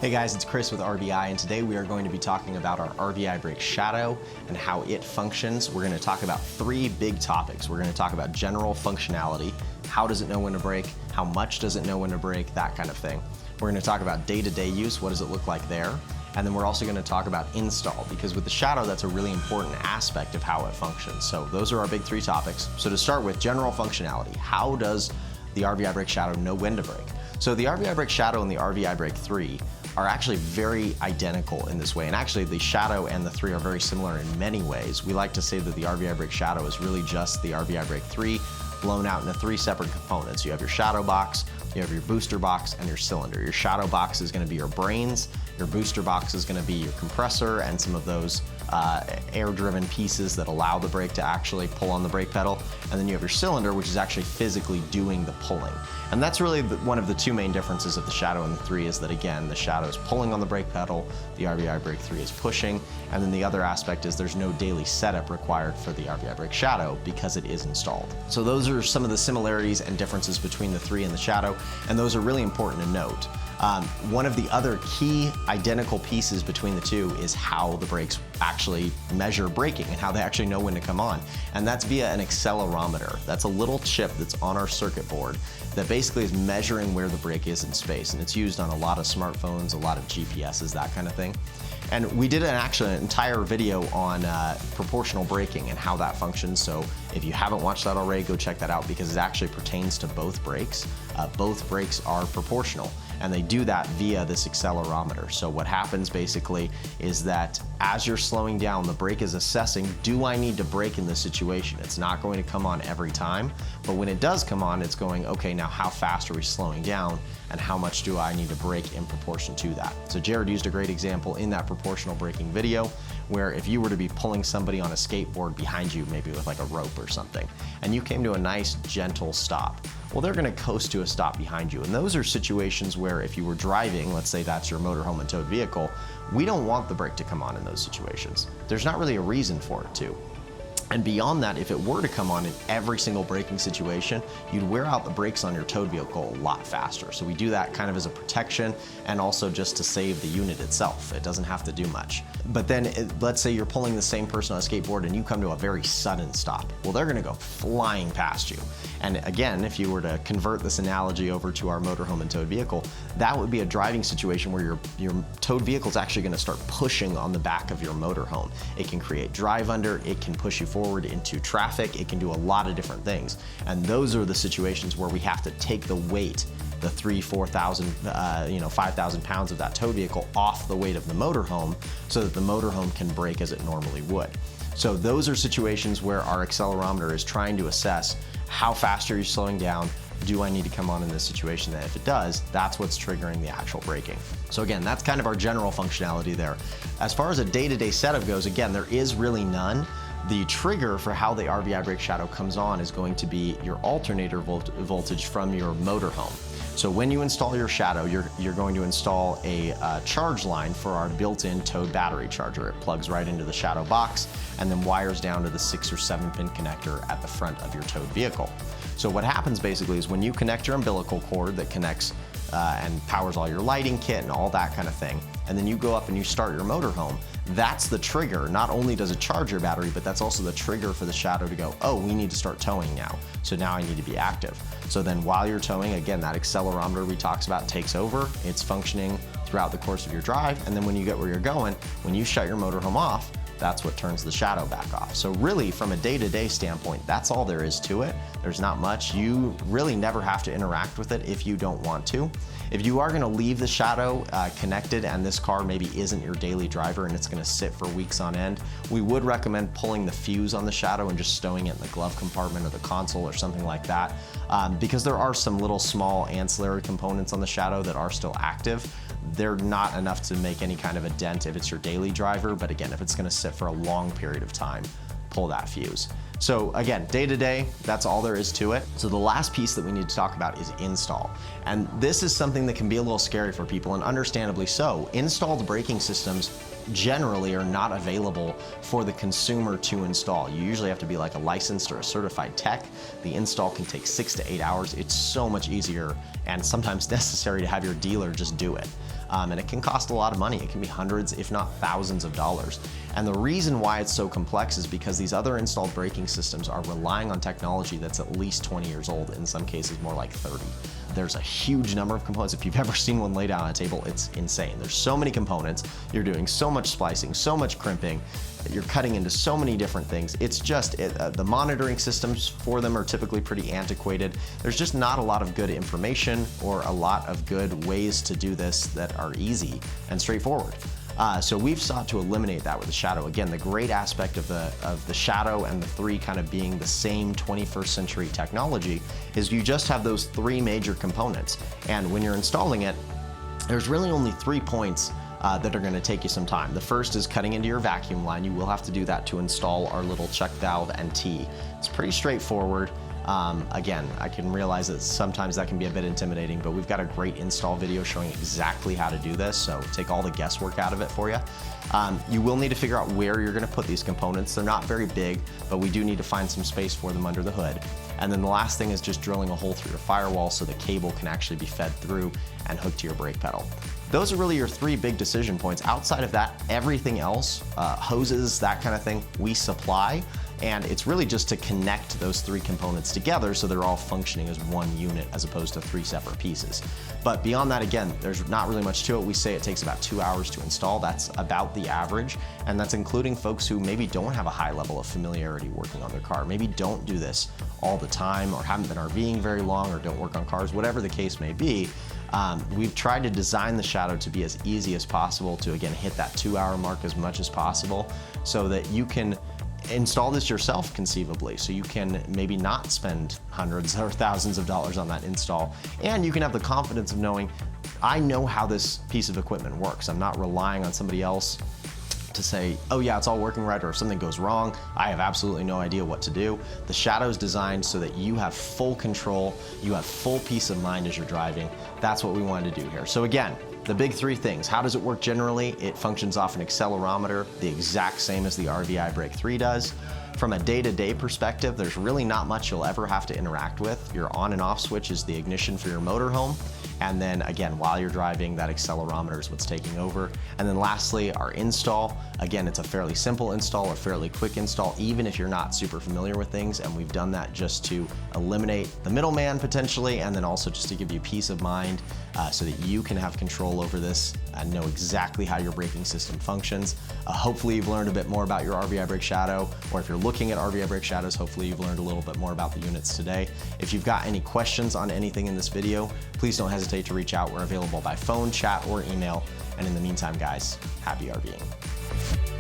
Hey guys, it's Chris with RVI, and today we are going to be talking about our RVibrake Shadow and how it functions. We're going to talk about three big topics. We're going to talk about general functionality, how does it know when to brake, how much does it know when to brake, that kind of thing. We're going to talk about day-to-day use, what does it look like there, and then we're also going to talk about install, because with the Shadow, that's a really important aspect of how it functions. So those are our big three topics. So to start with, general functionality. How does the RVibrake Shadow know when to brake? So the RVibrake Shadow and the RVibrake 3 are actually very identical in this way. And actually the Shadow and the 3 are very similar in many ways. We like to say that the RVibrake Shadow is really just the RVibrake 3 blown out into three separate components. You have your shadow box, you have your booster box, and your cylinder. Your shadow box is going to be your brains, your booster box is going to be your compressor and some of those air-driven pieces that allow the brake to actually pull on the brake pedal. And then you have your cylinder, which is actually physically doing the pulling. And that's really one of the two main differences of the Shadow and the 3 is that, again, the Shadow is pulling on the brake pedal, the RVibrake 3 is pushing, and then the other aspect is there's no daily setup required for the RVibrake Shadow because it is installed. So those are some of the similarities and differences between the 3 and the Shadow, and those are really important to note. One of the other key identical pieces between the two is how the brakes actually measure braking and how they actually know when to come on. And that's via an accelerometer. That's a little chip that's on our circuit board that basically is measuring where the brake is in space. And it's used on a lot of smartphones, a lot of GPSs, that kind of thing. And we did an entire video on proportional braking and how that functions. So if you haven't watched that already, go check that out because it actually pertains to both brakes. Both brakes are proportional, and they do that via this accelerometer. So what happens basically is that as you're slowing down, the brake is assessing, do I need to brake in this situation? It's not going to come on every time, but when it does come on, it's going, okay, now how fast are we slowing down and how much do I need to brake in proportion to that? So Jared used a great example in that proportional braking video where if you were to be pulling somebody on a skateboard behind you, maybe with like a rope or something, and you came to a nice gentle stop, well, they're gonna coast to a stop behind you. And those are situations where if you were driving, let's say that's your motorhome and towed vehicle, we don't want the brake to come on in those situations. There's not really a reason for it to. And beyond that, if it were to come on in every single braking situation, you'd wear out the brakes on your towed vehicle a lot faster. So we do that kind of as a protection and also just to save the unit itself. It doesn't have to do much. But then let's say you're pulling the same person on a skateboard and you come to a very sudden stop. Well, they're gonna go flying past you. And again, if you were to convert this analogy over to our motorhome and towed vehicle, that would be a driving situation where your towed vehicle is actually gonna start pushing on the back of your motorhome. It can create drive under, it can push you forward into traffic, it can do a lot of different things. And those are the situations where we have to take the weight, the 4,000, 5,000 pounds of that towed vehicle off the weight of the motorhome so that the motorhome can brake as it normally would. So those are situations where our accelerometer is trying to assess how fast are you slowing down, do I need to come on in this situation? And if it does, that's what's triggering the actual braking. So again, that's kind of our general functionality there. As far as a day-to-day setup goes, again, there is really none. The trigger for how the RVibrake Shadow comes on is going to be your alternator voltage from your motorhome. So when you install your Shadow, you're going to install a charge line for our built-in towed battery charger. It plugs right into the Shadow box and then wires down to the 6 or 7 pin connector at the front of your towed vehicle. So what happens basically is when you connect your umbilical cord that connects and powers all your lighting kit and all that kind of thing, and then you go up and you start your motorhome, that's the trigger. Not only does it charge your battery, but that's also the trigger for the Shadow to go, oh, we need to start towing now. So now I need to be active. So then while you're towing, again, that accelerometer we talked about takes over. It's functioning throughout the course of your drive. And then when you get where you're going, when you shut your motorhome off, that's what turns the Shadow back off. So really, from a day-to-day standpoint, that's all there is to it. There's not much. You really never have to interact with it if you don't want to. If you are gonna leave the Shadow connected and this car maybe isn't your daily driver and it's gonna sit for weeks on end, we would recommend pulling the fuse on the Shadow and just stowing it in the glove compartment or the console or something like that, because there are some little small ancillary components on the Shadow that are still active. They're not enough to make any kind of a dent if it's your daily driver, but again, if it's gonna sit for a long period of time, pull that fuse. So again, day to day, that's all there is to it. So the last piece that we need to talk about is install. And this is something that can be a little scary for people, and understandably so. Installed braking systems generally are not available for the consumer to install. You usually have to be like a licensed or a certified tech. The install can take 6 to 8 hours. It's so much easier and sometimes necessary to have your dealer just do it. and it can cost a lot of money. It can be hundreds, if not thousands of dollars. And the reason why it's so complex is because these other installed braking systems are relying on technology that's at least 20 years old, in some cases more like 30. There's a huge number of components. If you've ever seen one laid out on a table, it's insane. There's so many components. You're doing so much splicing, so much crimping. You're cutting into so many different things. It's just, the monitoring systems for them are typically pretty antiquated. There's just not a lot of good information or a lot of good ways to do this that are easy and straightforward. So we've sought to eliminate that with the Shadow. Again, the great aspect of the Shadow and the 3 kind of being the same 21st century technology is you just have those 3 major components. And when you're installing it, there's really only 3 points that are going to take you some time. The first is cutting into your vacuum line. You will have to do that to install our little check valve and T. It's pretty straightforward. Again, I can realize that sometimes that can be a bit intimidating, but we've got a great install video showing exactly how to do this, so take all the guesswork out of it for you. You will need to figure out where you're going to put these components. They're not very big, but we do need to find some space for them under the hood. And then the last thing is just drilling a hole through your firewall so the cable can actually be fed through and hooked to your brake pedal. Those are really your 3 big decision points. Outside of that, everything else, hoses, that kind of thing, we supply. And it's really just to connect those 3 components together so they're all functioning as one unit as opposed to 3 separate pieces. But beyond that, again, there's not really much to it. We say it takes about 2 hours to install. That's about the average. And that's including folks who maybe don't have a high level of familiarity working on their car, maybe don't do this all the time or haven't been RVing very long or don't work on cars, whatever the case may be. We've tried to design the Shadow to be as easy as possible to, again, hit that 2-hour mark as much as possible so that you can install this yourself conceivably, so you can maybe not spend hundreds or thousands of dollars on that install, and you can have the confidence of knowing, I know how this piece of equipment works. I'm not relying on somebody else to say, oh yeah, it's all working right, or if something goes wrong, I have absolutely no idea what to do. The Shadow's designed so that you have full control, you have full peace of mind as you're driving. That's what we wanted to do here. So again, the big 3 things. How does it work generally? It functions off an accelerometer, the exact same as the RVibrake 3 does. From a day-to-day perspective, there's really not much you'll ever have to interact with. Your on and off switch is the ignition for your motorhome. And then again, while you're driving, that accelerometer is what's taking over. And then lastly, our install. Again, it's a fairly simple install, a fairly quick install, even if you're not super familiar with things. And we've done that just to eliminate the middleman potentially, and then also just to give you peace of mind so that you can have control over this and know exactly how your braking system functions. Hopefully you've learned a bit more about your RVibrake Shadow, or if you're looking at RVibrake Shadows, hopefully you've learned a little bit more about the units today. If you've got any questions on anything in this video, please don't hesitate to reach out. We're available by phone, chat, or email. And in the meantime, guys, happy RVing.